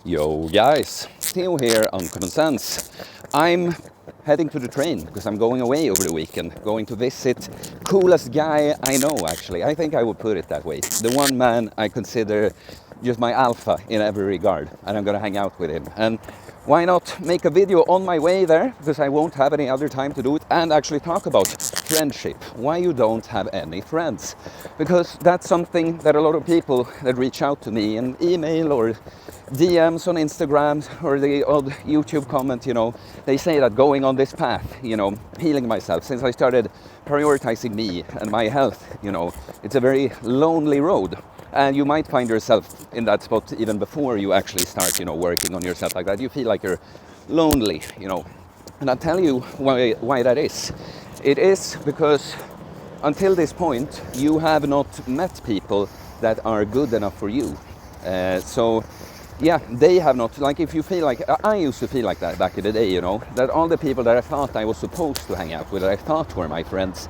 Yo guys, Theo here on Common Sense. I'm heading to the train because I'm going away over the weekend, going to visit coolest guy I know actually. I think I would put it that way. The one man I consider just my alpha in every regard, and I'm gonna hang out with him. And why not make a video on my way there, because I won't have any other time to do it, and actually talk about friendship, why you don't have any friends. Because that's something that a lot of people that reach out to me in email or DMs on Instagram or the odd YouTube comment, they say that going on this path, healing myself, since I started prioritizing me and my health, it's a very lonely road. And you might find yourself in that spot even before you actually start, working on yourself like that. You feel like you're lonely, And I'll tell you why that is. It is because until this point, you have not met people that are good enough for you. They have not, like if you feel like, I used to feel like that back in the day, that all the people that I thought I was supposed to hang out with, that I thought were my friends,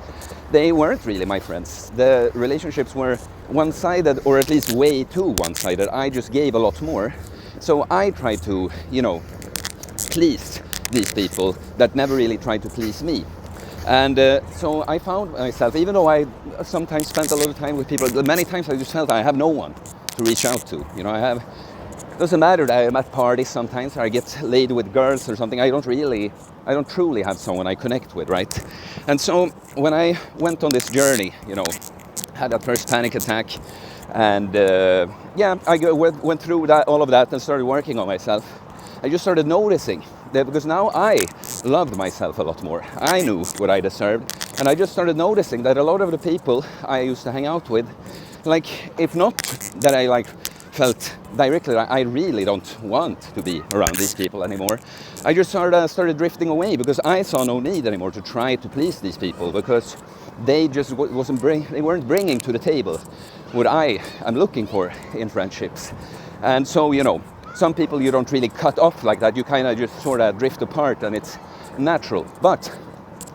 they weren't really my friends. The relationships were one-sided, or at least way too one-sided. I just gave a lot more. So I tried to, please these people that never really tried to please me. And so I found myself, even though I sometimes spent a lot of time with people, many times I just felt I have no one to reach out to. Doesn't matter that I'm at parties sometimes, or I get laid with girls or something. I don't truly have someone I connect with, right? And so when I went on this journey, had that first panic attack, and I went through all of that and started working on myself. I just started noticing that, because now I loved myself a lot more. I knew what I deserved, and I just started noticing that a lot of the people I used to hang out with, if not that I felt directly I really don't want to be around these people anymore, I just started drifting away, because I saw no need anymore to try to please these people, because they just they weren't bringing to the table what I am looking for in friendships. And so, some people you don't really cut off like that. You kind of just sort of drift apart, and it's natural. But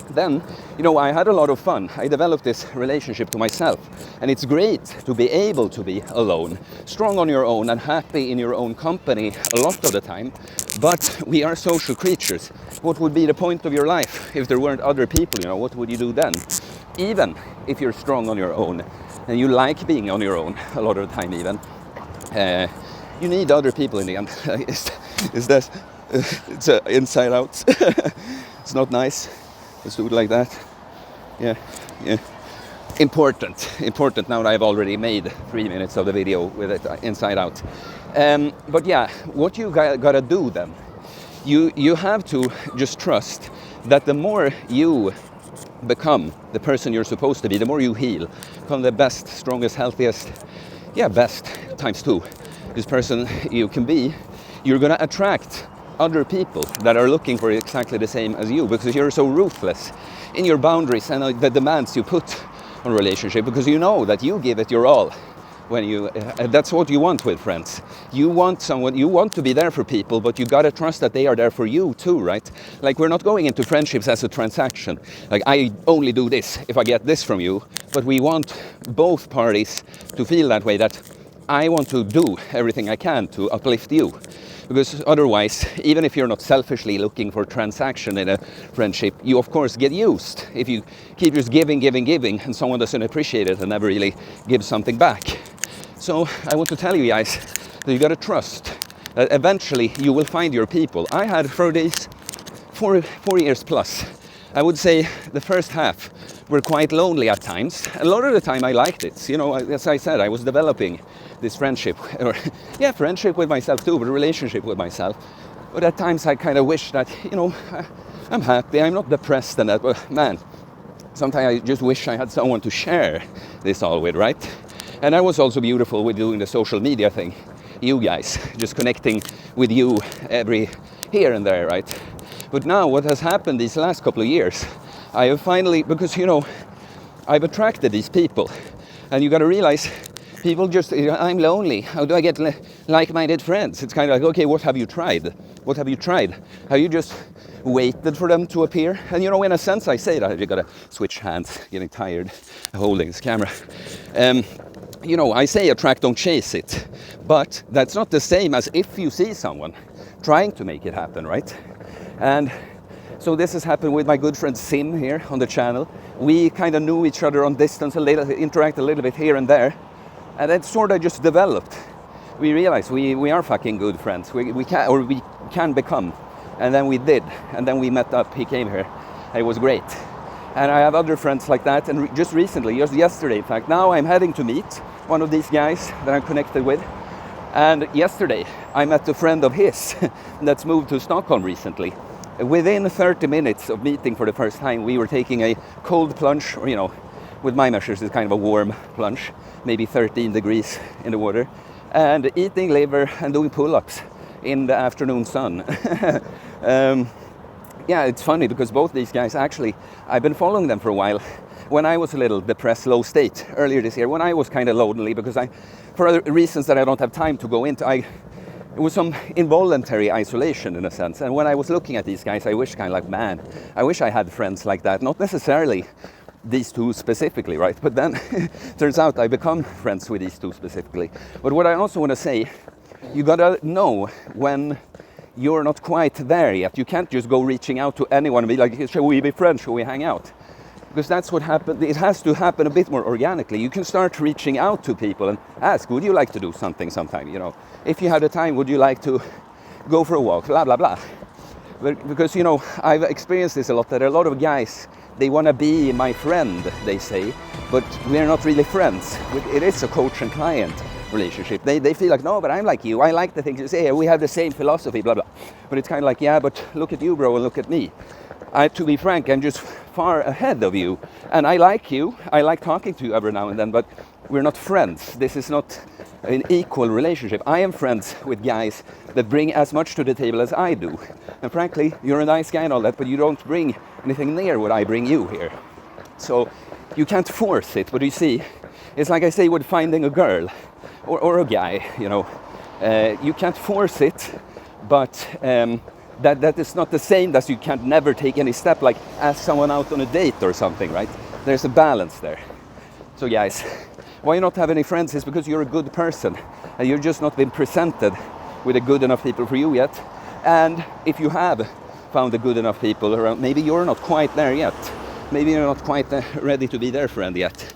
then, I had a lot of fun. I developed this relationship to myself, and it's great to be able to be alone, strong on your own and happy in your own company a lot of the time. But we are social creatures. What would be the point of your life if there weren't other people? What would you do then? Even if you're strong on your own and you like being on your own a lot of the time, even you need other people in the end. It's inside out. It's not nice. Let's do it like that. Yeah. Important now that I've already made 3 minutes of the video with it inside out. But yeah, what you gotta do then, you have to just trust that the more you become the person you're supposed to be, the more you heal, become the best, strongest, healthiest, best times 2, this person you can be, you're gonna attract other people that are looking for exactly the same as you, because you're so ruthless in your boundaries and the demands you put on a relationship, because you know that you give it your all when you that's what you want with friends. You want to be there for people, but you gotta trust that they are there for you too, right? We're not going into friendships as a transaction, I only do this if I get this from you, but we want both parties to feel that way, that I want to do everything I can to uplift you. Because otherwise, even if you're not selfishly looking for transaction in a friendship, you of course get used. If you keep just giving, and someone doesn't appreciate it and never really gives something back. So I want to tell you guys that you gotta trust that eventually you will find your people. I had for these 4 years plus, I would say the first half were quite lonely at times. A lot of the time I liked it. As I said, I was developing this friendship with myself too, but a relationship with myself. But at times I kind of wish that, I'm happy, I'm not depressed and that, but man, sometimes I just wish I had someone to share this all with, right? And that was also beautiful with doing the social media thing. You guys, just connecting with you every here and there, right? But now what has happened these last couple of years, I have finally, because I've attracted these people, and you got to realize people just, I'm lonely, how do I get like-minded friends? It's kind of like, okay, what have you tried? Have you just waited for them to appear? And in a sense I say that, you got to switch hands, getting tired holding this camera. you know, I say attract, don't chase it, but that's not the same as if you see someone trying to make it happen, right? And so this has happened with my good friend Sim here on the channel. We kind of knew each other on distance a little, interact a little bit here and there, and it sort of just developed. We realized we are fucking good friends. We can become, and then we did, and then we met up. He came here. It was great. And I have other friends like that, and just recently, just yesterday in fact, now I'm heading to meet one of these guys that I'm connected with. And yesterday I met a friend of his that's moved to Stockholm recently. Within 30 minutes of meeting for the first time, we were taking a cold plunge, or, you know, with my measures it's kind of a warm plunge, maybe 13 degrees in the water, and eating liver and doing pull-ups in the afternoon sun. Yeah, it's funny because both these guys, actually, I've been following them for a while. When I was a little depressed, low state earlier this year, when I was kind of lonely because for other reasons that I don't have time to go into, it was some involuntary isolation in a sense. And when I was looking at these guys, I wish kind of like, man, I wish I had friends like that. Not necessarily these two specifically, right? But then turns out I become friends with these two specifically. But what I also want to say, you gotta know when you're not quite there yet. You can't just go reaching out to anyone and be like, shall we be friends, shall we hang out? Because that's what happened. It has to happen a bit more organically. You can start reaching out to people and ask, would you like to do something sometime? You know, if you had the time, would you like to go for a walk? Blah, blah, blah. Because, you know, I've experienced this a lot, that a lot of guys, they want to be my friend, they say, but we're not really friends. It is a coach and client relationship. They feel like, no, but I'm like you. I like the things you say. We have the same philosophy, blah, blah. But it's kind of like, yeah, but look at you, bro, and look at me. To be frank, I'm just far ahead of you. And I like you. I like talking to you every now and then, but we're not friends. This is not an equal relationship. I am friends with guys that bring as much to the table as I do. And frankly, you're a nice guy and all that, but you don't bring anything near what I bring you here. So you can't force it. But you see, it's like I say with finding a girl or a guy, you know. You can't force it, but that is not the same as you can't never take any step, like ask someone out on a date or something, right? There's a balance there. So guys, why you not have any friends is because you're a good person and you've just not been presented with a good enough people for you yet. And if you have found a good enough people around, maybe you're not quite there yet. Maybe you're not quite ready to be their friend yet.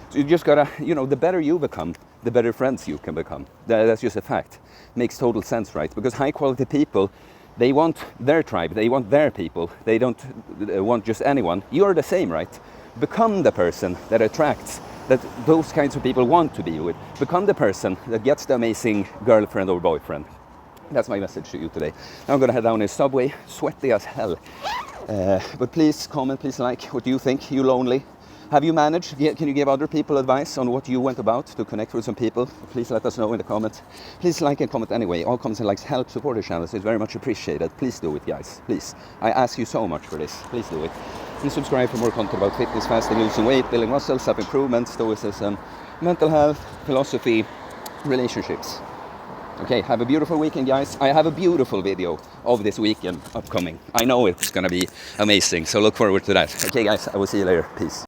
So you just gotta, you know, the better you become, the better friends you can become. That's just a fact. Makes total sense, right? Because high quality people, they want their tribe, they want their people. They don't want just anyone. You're the same, right? Become the person that attracts, that those kinds of people want to be with. Become the person that gets the amazing girlfriend or boyfriend. That's my message to you today. Now I'm gonna head down in subway, sweaty as hell. But please comment, please like. What do you think? You lonely? Have you managed? Can you give other people advice on what you went about to connect with some people? Please let us know in the comments. Please like and comment anyway. All comments and likes help support the channel, so it's very much appreciated. Please do it, guys. Please. I ask you so much for this. Please do it. Please subscribe for more content about fitness, fasting, losing weight, building muscle, self-improvement, stoicism, mental health, philosophy, relationships. Okay, have a beautiful weekend, guys. I have a beautiful video of this weekend upcoming. I know it's gonna be amazing, so look forward to that. Okay, guys, I will see you later. Peace.